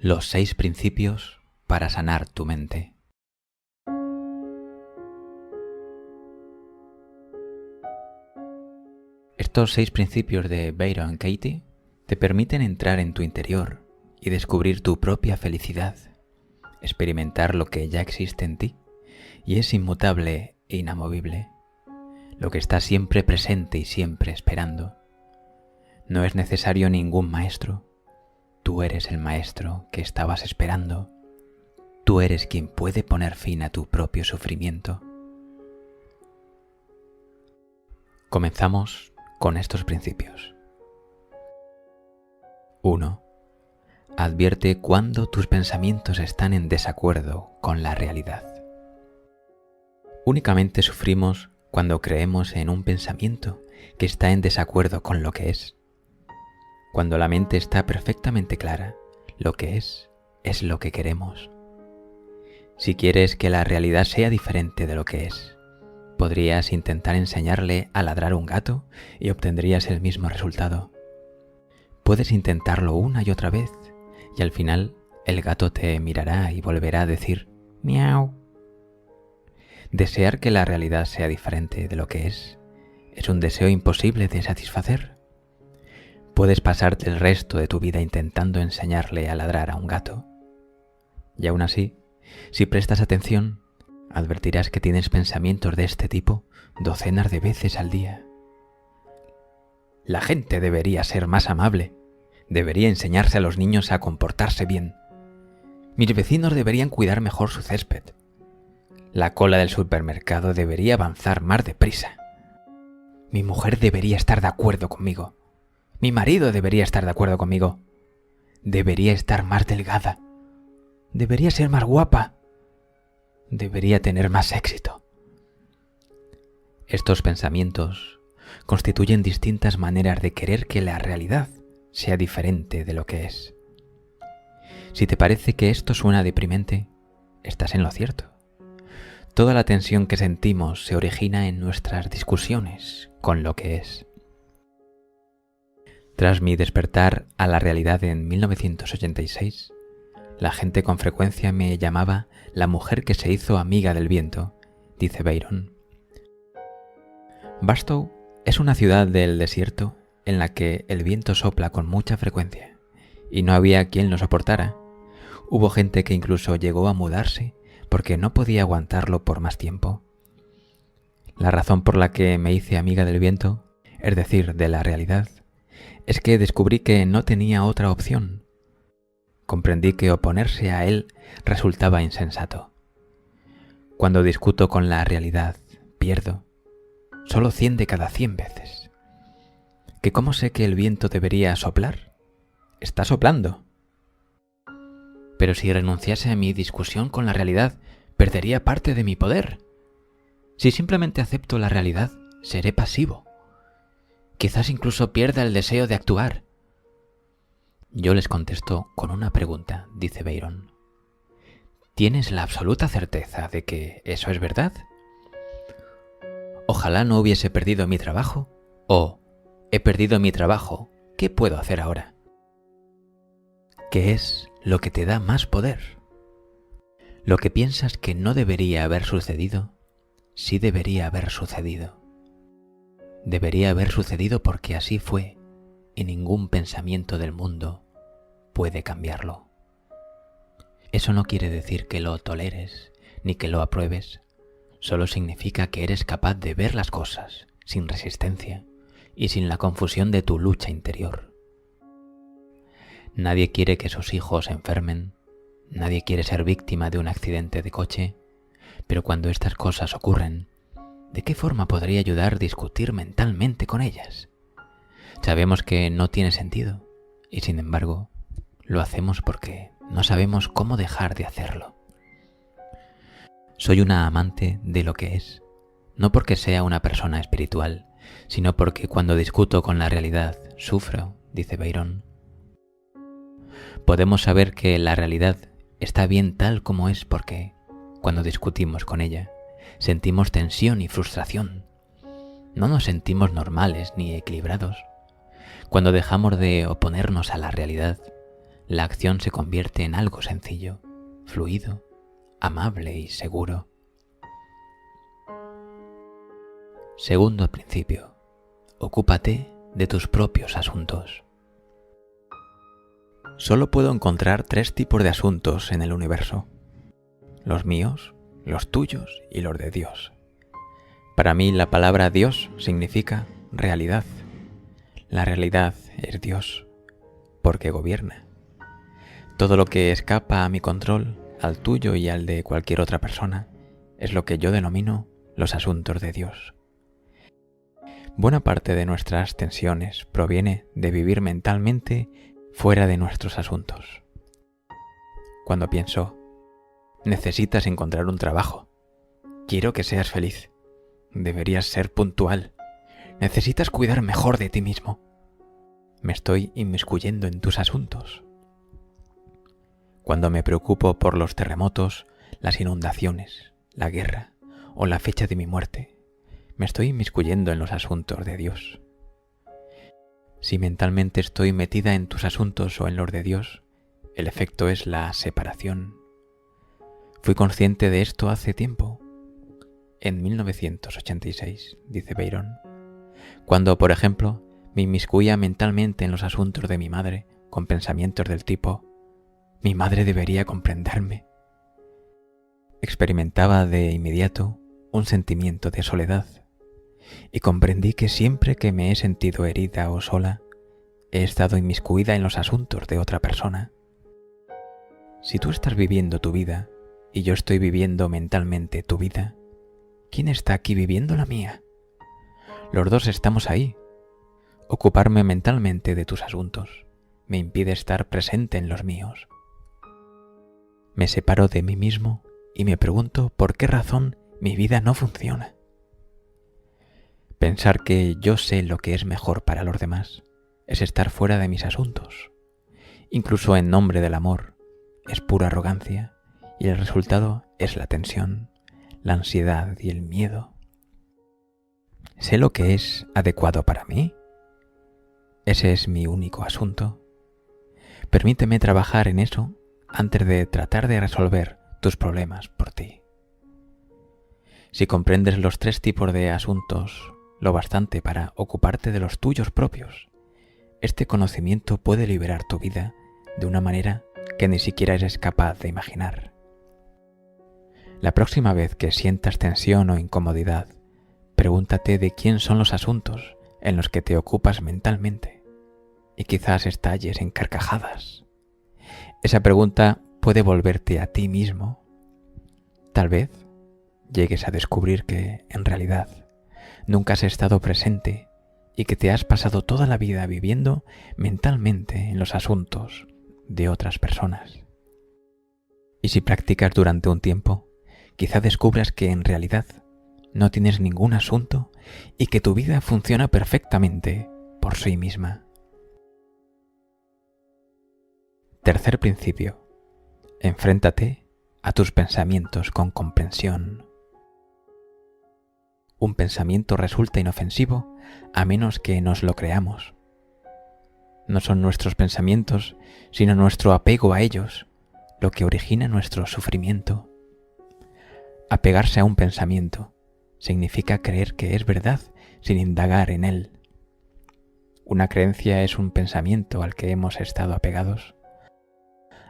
Los 6 principios para sanar tu mente. Estos 6 principios de Byron Katie te permiten entrar en tu interior y descubrir tu propia felicidad, experimentar lo que ya existe en ti y es inmutable e inamovible, lo que está siempre presente y siempre esperando. No es necesario ningún maestro. Tú eres el maestro que estabas esperando. Tú eres quien puede poner fin a tu propio sufrimiento. Comenzamos con estos principios. 1. Advierte cuando tus pensamientos están en desacuerdo con la realidad. Únicamente sufrimos cuando creemos en un pensamiento que está en desacuerdo con lo que es. Cuando la mente está perfectamente clara, lo que es lo que queremos. Si quieres que la realidad sea diferente de lo que es, podrías intentar enseñarle a ladrar a un gato y obtendrías el mismo resultado. Puedes intentarlo una y otra vez y al final el gato te mirará y volverá a decir miau. Desear que la realidad sea diferente de lo que es un deseo imposible de satisfacer. Puedes pasarte el resto de tu vida intentando enseñarle a ladrar a un gato. Y aún así, si prestas atención, advertirás que tienes pensamientos de este tipo docenas de veces al día. La gente debería ser más amable. Debería enseñarse a los niños a comportarse bien. Mis vecinos deberían cuidar mejor su césped. La cola del supermercado debería avanzar más deprisa. Mi mujer debería estar de acuerdo conmigo. Mi marido debería estar de acuerdo conmigo. Debería estar más delgada. Debería ser más guapa. Debería tener más éxito. Estos pensamientos constituyen distintas maneras de querer que la realidad sea diferente de lo que es. Si te parece que esto suena deprimente, estás en lo cierto. Toda la tensión que sentimos se origina en nuestras discusiones con lo que es. Tras mi despertar a la realidad en 1986, la gente con frecuencia me llamaba la mujer que se hizo amiga del viento, dice Byron. Barstow es una ciudad del desierto en la que el viento sopla con mucha frecuencia y no había quien lo soportara. Hubo gente que incluso llegó a mudarse porque no podía aguantarlo por más tiempo. La razón por la que me hice amiga del viento, es decir, de la realidad, es que descubrí que no tenía otra opción. Comprendí que oponerse a él resultaba insensato. Cuando discuto con la realidad, pierdo. Solo 100 de cada 100 veces. ¿Que cómo sé que el viento debería soplar? Está soplando. Pero si renunciase a mi discusión con la realidad, perdería parte de mi poder. Si simplemente acepto la realidad, seré pasivo. Quizás incluso pierda el deseo de actuar. Yo les contesto con una pregunta, dice Byron. ¿Tienes la absoluta certeza de que eso es verdad? Ojalá no hubiese perdido mi trabajo. O, he perdido mi trabajo, ¿qué puedo hacer ahora? ¿Qué es lo que te da más poder? Lo que piensas que no debería haber sucedido, sí debería haber sucedido. Debería haber sucedido porque así fue, y ningún pensamiento del mundo puede cambiarlo. Eso no quiere decir que lo toleres, ni que lo apruebes. Solo significa que eres capaz de ver las cosas sin resistencia y sin la confusión de tu lucha interior. Nadie quiere que sus hijos se enfermen, nadie quiere ser víctima de un accidente de coche, pero cuando estas cosas ocurren, ¿de qué forma podría ayudar a discutir mentalmente con ellas? Sabemos que no tiene sentido y sin embargo lo hacemos porque no sabemos cómo dejar de hacerlo. Soy una amante de lo que es, no porque sea una persona espiritual, sino porque cuando discuto con la realidad sufro, dice Byron. Podemos saber que la realidad está bien tal como es porque, cuando discutimos con ella, sentimos tensión y frustración. No nos sentimos normales ni equilibrados. Cuando dejamos de oponernos a la realidad, la acción se convierte en algo sencillo, fluido, amable y seguro. Segundo principio: ocúpate de tus propios asuntos. Solo puedo encontrar 3 tipos de asuntos en el universo: los míos, los tuyos y los de Dios. Para mí la palabra Dios significa realidad. La realidad es Dios, porque gobierna. Todo lo que escapa a mi control, al tuyo y al de cualquier otra persona, es lo que yo denomino los asuntos de Dios. Buena parte de nuestras tensiones proviene de vivir mentalmente fuera de nuestros asuntos. Cuando pienso, necesitas encontrar un trabajo, quiero que seas feliz, deberías ser puntual, necesitas cuidar mejor de ti mismo, me estoy inmiscuyendo en tus asuntos. Cuando me preocupo por los terremotos, las inundaciones, la guerra o la fecha de mi muerte, me estoy inmiscuyendo en los asuntos de Dios. Si mentalmente estoy metida en tus asuntos o en los de Dios, el efecto es la separación. Fui consciente de esto hace tiempo, en 1986, dice Byron, cuando, por ejemplo, me inmiscuía mentalmente en los asuntos de mi madre con pensamientos del tipo: mi madre debería comprenderme. Experimentaba de inmediato un sentimiento de soledad y comprendí que siempre que me he sentido herida o sola, he estado inmiscuida en los asuntos de otra persona. Si tú estás viviendo tu vida y yo estoy viviendo mentalmente tu vida, ¿quién está aquí viviendo la mía? Los dos estamos ahí. Ocuparme mentalmente de tus asuntos me impide estar presente en los míos. Me separo de mí mismo y me pregunto por qué razón mi vida no funciona. Pensar que yo sé lo que es mejor para los demás es estar fuera de mis asuntos. Incluso en nombre del amor, es pura arrogancia y el resultado es la tensión, la ansiedad y el miedo. ¿Sé lo que es adecuado para mí? Ese es mi único asunto. Permíteme trabajar en eso antes de tratar de resolver tus problemas por ti. Si comprendes los 3 tipos de asuntos lo bastante para ocuparte de los tuyos propios, este conocimiento puede liberar tu vida de una manera que ni siquiera eres capaz de imaginar. La próxima vez que sientas tensión o incomodidad, pregúntate de quién son los asuntos en los que te ocupas mentalmente y quizás estalles en carcajadas. Esa pregunta puede volverte a ti mismo. Tal vez llegues a descubrir que, en realidad, nunca has estado presente y que te has pasado toda la vida viviendo mentalmente en los asuntos de otras personas. Y si practicas durante un tiempo, quizá descubras que en realidad no tienes ningún asunto y que tu vida funciona perfectamente por sí misma. Tercer principio: enfréntate a tus pensamientos con comprensión. Un pensamiento resulta inofensivo a menos que nos lo creamos. No son nuestros pensamientos, sino nuestro apego a ellos, lo que origina nuestro sufrimiento. Apegarse a un pensamiento significa creer que es verdad sin indagar en él. Una creencia es un pensamiento al que hemos estado apegados,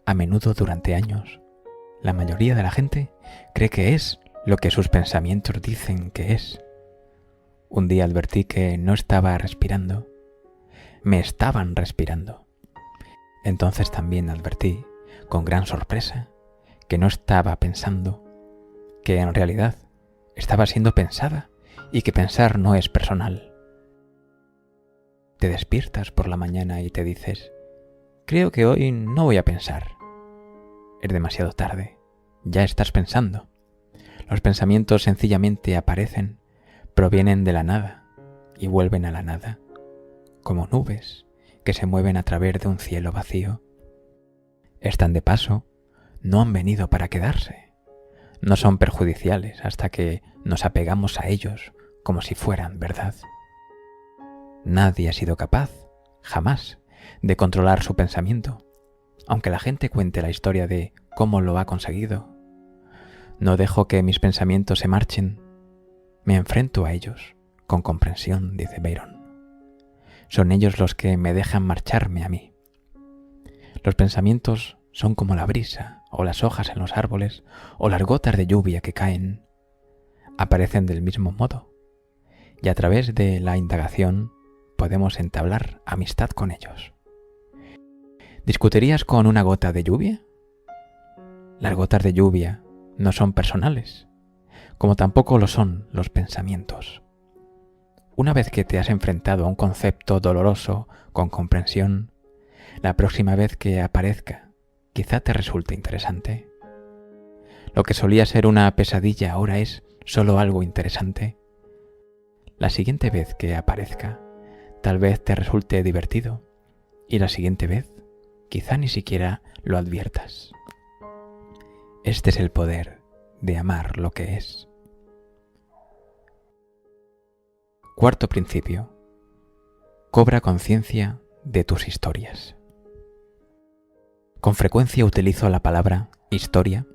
a menudo durante años. La mayoría de la gente cree que es lo que sus pensamientos dicen que es. Un día advertí que no estaba respirando. Me estaban respirando. Entonces también advertí, con gran sorpresa, que no estaba pensando, que en realidad estaba siendo pensada y que pensar no es personal. Te despiertas por la mañana y te dices: creo que hoy no voy a pensar. Es demasiado tarde, ya estás pensando. Los pensamientos sencillamente aparecen, provienen de la nada y vuelven a la nada, como nubes que se mueven a través de un cielo vacío. Están de paso, no han venido para quedarse. No son perjudiciales hasta que nos apegamos a ellos como si fueran verdad. Nadie ha sido capaz, jamás, de controlar su pensamiento. aunque la gente cuente la historia de cómo lo ha conseguido. No dejo que mis pensamientos se marchen. Me enfrento a ellos con comprensión, dice Byron. Son ellos los que me dejan marcharme a mí. Los pensamientos son como la brisa, o las hojas en los árboles, o las gotas de lluvia que caen. Aparecen del mismo modo, y a través de la indagación podemos entablar amistad con ellos. ¿Discutirías con una gota de lluvia? Las gotas de lluvia no son personales, como tampoco lo son los pensamientos. Una vez que te has enfrentado a un concepto doloroso con comprensión, la próxima vez que aparezca, quizá te resulte interesante. Lo que solía ser una pesadilla ahora es solo algo interesante. La siguiente vez que aparezca, tal vez te resulte divertido, y la siguiente vez, quizá ni siquiera lo adviertas. Este es el poder de amar lo que es. Cuarto principio. Cobra conciencia de tus historias. Con frecuencia utilizo la palabra historia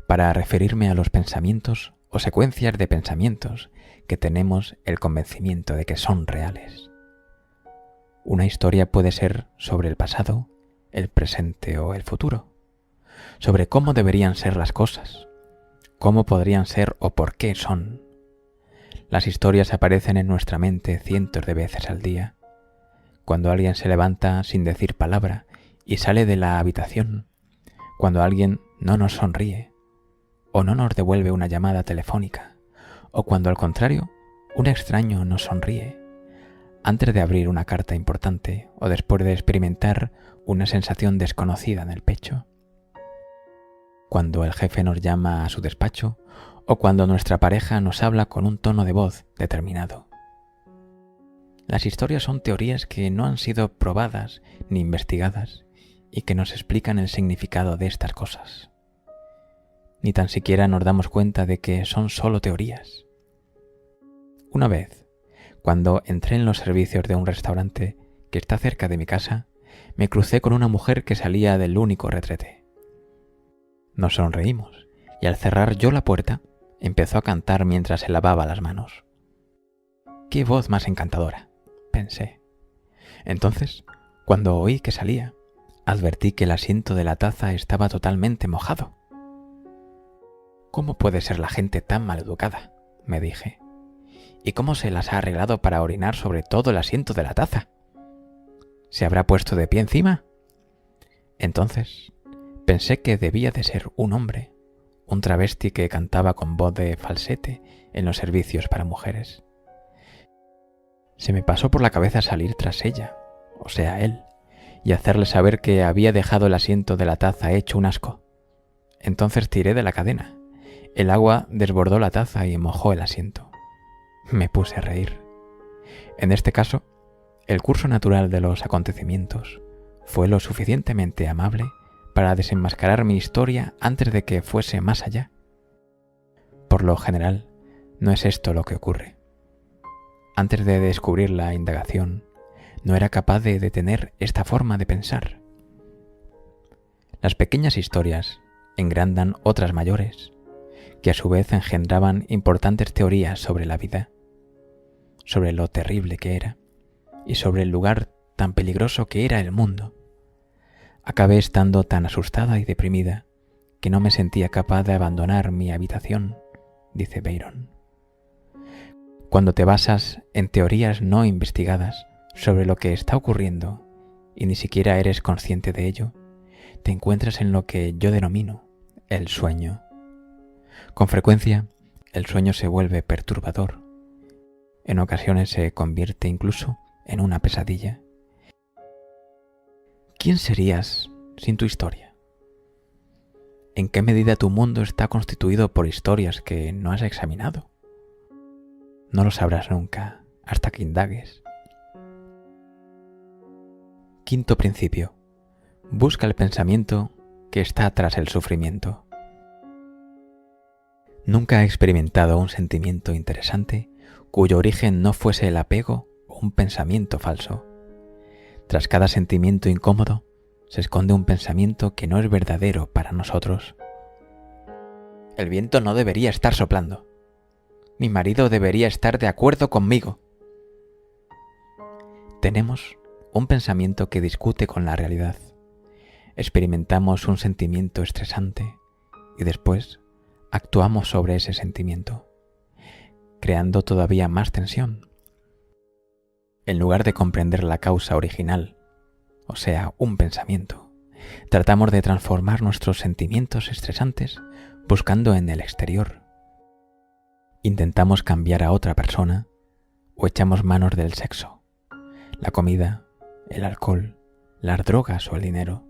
para referirme a los pensamientos o secuencias de pensamientos que tenemos el convencimiento de que son reales. Una historia puede ser sobre el pasado, el presente o el futuro, sobre cómo deberían ser las cosas, cómo podrían ser o por qué son. Las historias aparecen en nuestra mente cientos de veces al día. Cuando alguien se levanta sin decir palabra y sale de la habitación, cuando alguien no nos sonríe o no nos devuelve una llamada telefónica, o cuando al contrario, un extraño nos sonríe, antes de abrir una carta importante o después de experimentar una sensación desconocida en el pecho, cuando el jefe nos llama a su despacho o cuando nuestra pareja nos habla con un tono de voz determinado. Las historias son teorías que no han sido probadas ni investigadas y que nos explican el significado de estas cosas. Ni tan siquiera nos damos cuenta de que son solo teorías. Una vez, cuando entré en los servicios de un restaurante que está cerca de mi casa, me crucé con una mujer que salía del único retrete. Nos sonreímos y al cerrar yo la puerta, empezó a cantar mientras se lavaba las manos. ¡Qué voz más encantadora!, pensé. Entonces, cuando oí que salía, advertí que el asiento de la taza estaba totalmente mojado. ¿Cómo puede ser la gente tan maleducada?, me dije. ¿Y cómo se las ha arreglado para orinar sobre todo el asiento de la taza? ¿Se habrá puesto de pie encima? Entonces, pensé que debía de ser un hombre, un travesti que cantaba con voz de falsete en los servicios para mujeres. Se me pasó por la cabeza salir tras ella, o sea, él, y hacerle saber que había dejado el asiento de la taza hecho un asco. Entonces tiré de la cadena. El agua desbordó la taza y mojó el asiento. Me puse a reír. En este caso, el curso natural de los acontecimientos fue lo suficientemente amable para desenmascarar mi historia antes de que fuese más allá. Por lo general, no es esto lo que ocurre. Antes de descubrir la indagación, no era capaz de detener esta forma de pensar. Las pequeñas historias engrandan otras mayores, que a su vez engendraban importantes teorías sobre la vida, sobre lo terrible que era y sobre el lugar tan peligroso que era el mundo. Acabé estando tan asustada y deprimida que no me sentía capaz de abandonar mi habitación, dice Byron. Cuando te basas en teorías no investigadas sobre lo que está ocurriendo y ni siquiera eres consciente de ello, te encuentras en lo que yo denomino el sueño. Con frecuencia, el sueño se vuelve perturbador. En ocasiones se convierte incluso en una pesadilla. ¿Quién serías sin tu historia? ¿En qué medida tu mundo está constituido por historias que no has examinado? No lo sabrás nunca hasta que indagues. Quinto principio. Busca el pensamiento que está tras el sufrimiento. Nunca he experimentado un sentimiento interesante cuyo origen no fuese el apego o un pensamiento falso. Tras cada sentimiento incómodo se esconde un pensamiento que no es verdadero para nosotros. El viento no debería estar soplando. Mi marido debería estar de acuerdo conmigo. Tenemos un pensamiento que discute con la realidad. Experimentamos un sentimiento estresante y después actuamos sobre ese sentimiento, creando todavía más tensión. En lugar de comprender la causa original, o sea, un pensamiento, tratamos de transformar nuestros sentimientos estresantes buscando en el exterior. Intentamos cambiar a otra persona o echamos manos del sexo, la comida, el alcohol, las drogas o el dinero,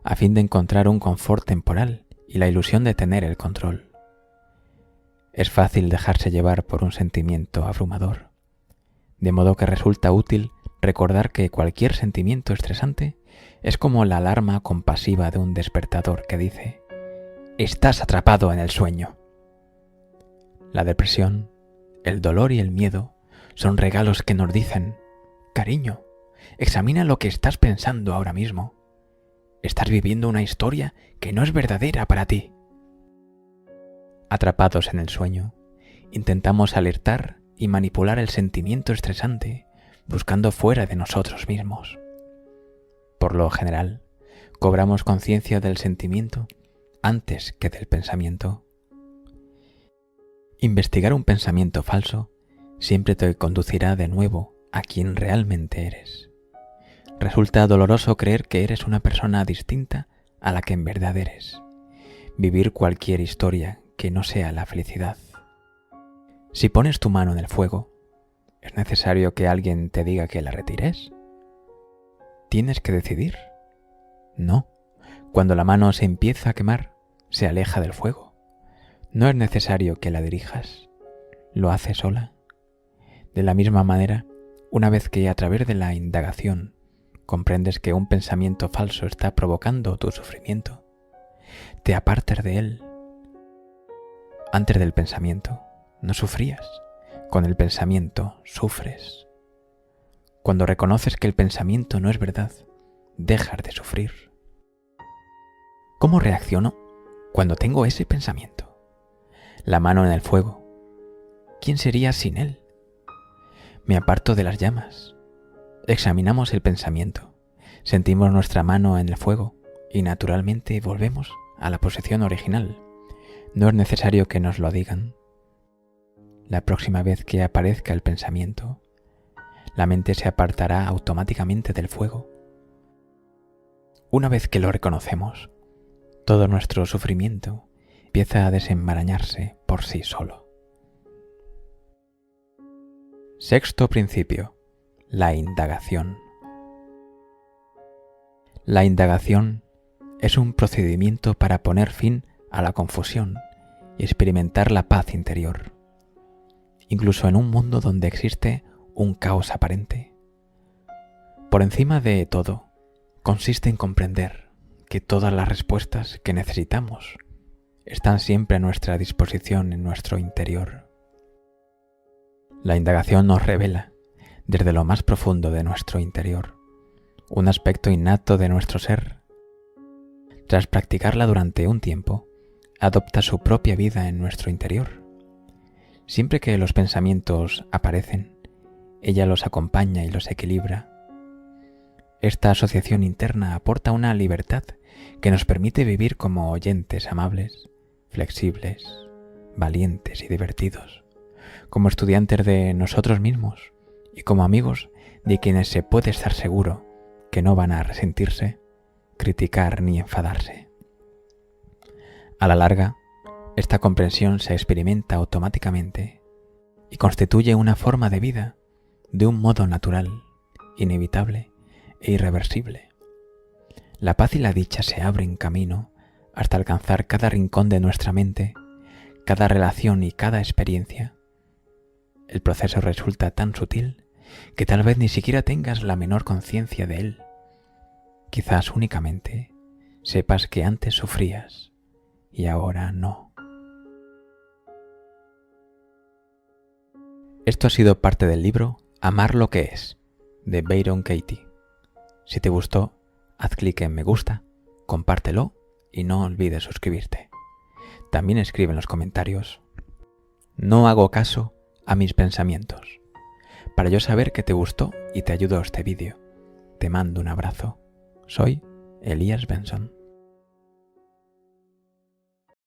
a fin de encontrar un confort temporal y la ilusión de tener el control. Es fácil dejarse llevar por un sentimiento abrumador, de modo que resulta útil recordar que cualquier sentimiento estresante es como la alarma compasiva de un despertador que dice: «Estás atrapado en el sueño». La depresión, el dolor y el miedo son regalos que nos dicen: «Cariño, examina lo que estás pensando ahora mismo. Estás viviendo una historia que no es verdadera para ti». Atrapados en el sueño, intentamos alertar y manipular el sentimiento estresante buscando fuera de nosotros mismos. Por lo general, cobramos conciencia del sentimiento antes que del pensamiento. Investigar un pensamiento falso siempre te conducirá de nuevo a quien realmente eres. Resulta doloroso creer que eres una persona distinta a la que en verdad eres. Vivir cualquier historia que no sea la felicidad. Si pones tu mano en el fuego, ¿es necesario que alguien te diga que la retires? ¿Tienes que decidir? No. Cuando la mano se empieza a quemar, se aleja del fuego. No es necesario que la dirijas. Lo hace sola. De la misma manera, una vez que a través de la indagación comprendes que un pensamiento falso está provocando tu sufrimiento, te apartas de él. Antes del pensamiento no sufrías. Con el pensamiento sufres. Cuando reconoces que el pensamiento no es verdad, dejas de sufrir. ¿Cómo reacciono cuando tengo ese pensamiento? La mano en el fuego. ¿Quién sería sin él? Me aparto de las llamas. Examinamos el pensamiento. Sentimos nuestra mano en el fuego y naturalmente volvemos a la posición original. No es necesario que nos lo digan. La próxima vez que aparezca el pensamiento, la mente se apartará automáticamente del fuego. Una vez que lo reconocemos, todo nuestro sufrimiento empieza a desenmarañarse por sí solo. Sexto principio: la indagación. La indagación es un procedimiento para poner fin a la confusión y experimentar la paz interior, incluso en un mundo donde existe un caos aparente. Por encima de todo, consiste en comprender que todas las respuestas que necesitamos están siempre a nuestra disposición en nuestro interior. La indagación nos revela, desde lo más profundo de nuestro interior, un aspecto innato de nuestro ser. Tras practicarla durante un tiempo, adopta su propia vida en nuestro interior. Siempre que los pensamientos aparecen, ella los acompaña y los equilibra. Esta asociación interna aporta una libertad que nos permite vivir como oyentes amables, flexibles, valientes y divertidos, como estudiantes de nosotros mismos y como amigos de quienes se puede estar seguro que no van a resentirse, criticar ni enfadarse. A la larga, esta comprensión se experimenta automáticamente y constituye una forma de vida de un modo natural, inevitable e irreversible. La paz y la dicha se abren camino hasta alcanzar cada rincón de nuestra mente, cada relación y cada experiencia. El proceso resulta tan sutil que tal vez ni siquiera tengas la menor conciencia de él. Quizás únicamente sepas que antes sufrías y ahora no. Esto ha sido parte del libro Amar lo que es, de Byron Katie. Si te gustó, haz clic en me gusta, compártelo y no olvides suscribirte. También escribe en los comentarios: no hago caso a mis pensamientos, para yo saber que te gustó y te ayudó este vídeo. Te mando un abrazo. Soy Elías Benson.